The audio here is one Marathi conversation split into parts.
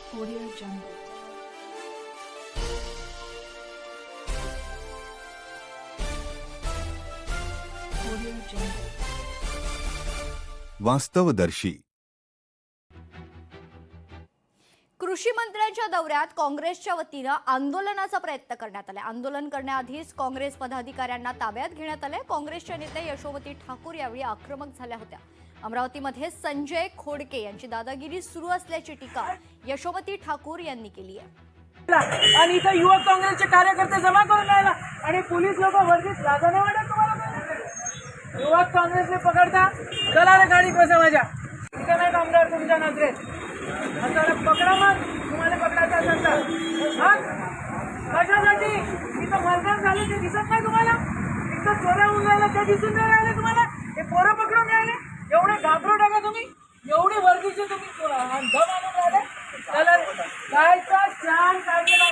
Audio Jungle. Audio Jungle. वास्तवदर्शी. कृषी मंत्र्यांच्या दौऱ्यात काँग्रेसच्या वतीने आंदोलनाचा प्रयत्न करण्यात आला। आंदोलन करण्याआधीच काँग्रेस पदाधिकाऱ्यांना ताब्यात घेण्यात आले। काँग्रेसच्या नेते यशोमती ठाकूर यावेळी आक्रमक झाल्या होत्या। अमरावतीमध्ये संजय खोडके यांची दादागिरी सुरू असल्याची टीका यशोमती ठाकूर यांनी केली आहे। आणि इथं युवक काँग्रेसचे कार्यकर्ते जमा करून राहिला आणि पोलीस लोक वर्दीत लाजा नाही वाटत तुम्हाला? युवक काँग्रेसने पकडता, चला रे गाडी बसा माझ्या, इथं नाही कामगार तुमच्या नजरेत, आता पकडा मग तुम्हाला पकडायचं असेल तर। कशासाठी इथं मर्डर झालं ते दिसत नाही तुम्हाला? इथं चोऱ्या होऊन राहिल्या ते दिसून नाही राहिले तुम्हाला? हे पोरं पकडून राहिले, एवढे घाबरू नका तुम्ही, एवढी वर्दीचे तुम्ही दम आणून राहिले। चला कायचा छान काय केला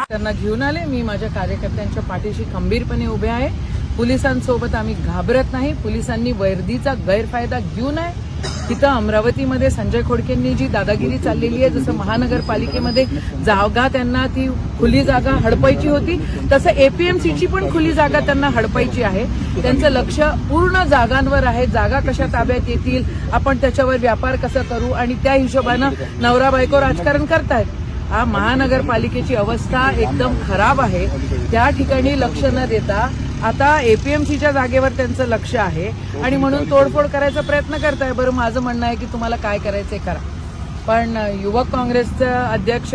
त्यांना घेऊन आले। मी माझ्या कार्यकर्त्यांच्या पाठीशी खंबीरपणे उभे आहे। पोलिसांसोबत आम्ही घाबरत नाही। पोलिसांनी वर्दीचा गैरफायदा घेऊ नये। तिथं अमरावतीमध्ये संजय खोडकेंनी जी दादागिरी चाललेली आहे, जसं महानगरपालिकेमध्ये जागा त्यांना ती खुली जागा हडपायची होती, तसं एपीएमसीची पण खुली जागा त्यांना हडपायची आहे। त्यांचं लक्ष पूर्ण जागांवर आहे। जागा कशा ताब्यात येतील, आपण त्याच्यावर व्यापार कसा करू, आणि त्या हिशोबानं नवरा बायको राजकारण करतायत। हा महानगरपालिकेची अवस्था एकदम खराब आहे। त्या ठिकाणी लक्ष न देता आता एपीएमसीच्या जागेवर त्यांचं लक्ष आहे आणि म्हणून तोडफोड करायचा प्रयत्न करताय। बरं, माझं म्हणणं आहे की तुम्हाला काय करायचंय करा, पण युवक काँग्रेसचा अध्यक्ष,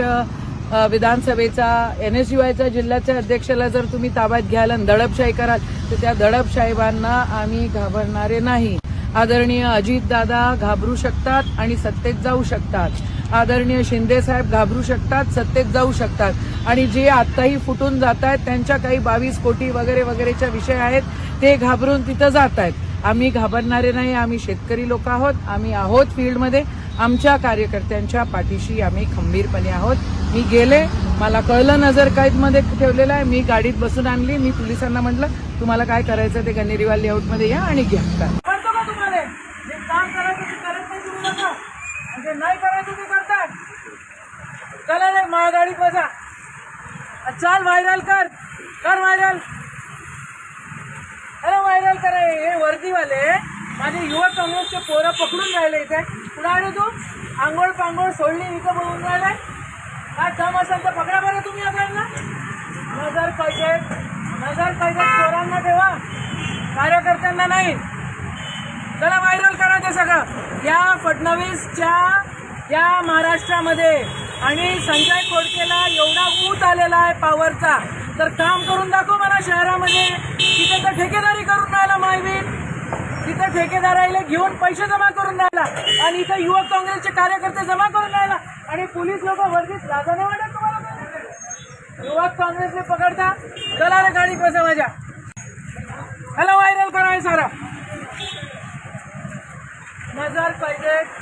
विधानसभेचा, NSUIचा जिल्ह्याच्या अध्यक्षाला जर तुम्ही ताब्यात घ्याल आणि दडपशाही कराल तर त्या दडपशाहीबांना आम्ही घाबरणारे नाही। आदरणीय अजितदादा घाबरू शकतात आणि सत्तेत जाऊ शकतात। आदरणीय शिंदे साहेब घाबरू शकतात, सत्तेत जाऊ शकतात, आणि जे आत्ताही फुटून जात आहेत त्यांच्या काही 22 कोटी वगैरे वगैरेच्या विषय आहेत, ते घाबरून तिथं जात आहेत। आम्ही घाबरणारे नाही। आम्ही शेतकरी लोक आहोत, आम्ही आहोत फील्डमध्ये, आमच्या कार्यकर्त्यांच्या पाठीशी आम्ही खंबीरपणे आहोत। मी गेले, मला कळलं नजर कैदमध्ये ठेवलेलं आहे, मी गाडीत बसून आणली। मी पोलिसांना म्हटलं तुम्हाला काय करायचं ते गणेरीवाल लेआउटमध्ये या आणि घ्या। काम करायचं ते करत नाही तुम्ही लोक, म्हणजे नाही करायचं ते करतात। चला रे महागाडी बसा, चाल व्हायरल कर व्हायरल, अरे व्हायरल करा। हे वर्दीवाले माझे युवक काँग्रेसचे पोरं पकडून राहिले इथे। कुठं आहे तू? आंघोळ पांघोळ सोडली इथं बोलून राहिलाय। काय काम असेल तर पकडा बरं तुम्ही आपल्याला। नजर कैदेत चोरांना ठेवा, कार्यकर्त्यांना नाही। चला व्हायरल करा ते सगळं या फडणवीसच्या या महाराष्ट्रामध्ये। आणि संजय खोडकेला एवढा ऊत आलेला आहे पॉवरचा, तर काम करून दाखव मला शहरामध्ये। तिथे तर ठेकेदारी करून राहिला मायवीर, तिथे ठेकेदाराला घेऊन पैसे जमा करून राहिला, आणि इथं युवक काँग्रेसचे कार्यकर्ते जमा करून राहिला आणि पोलीस लोक वर्दीत लाजा नाही वाटत तुम्हाला? युवक काँग्रेसने पकडता, चला रे गाडी बसा माझ्या, ह्याला व्हायरल करा हे सारा। नजर कैदेत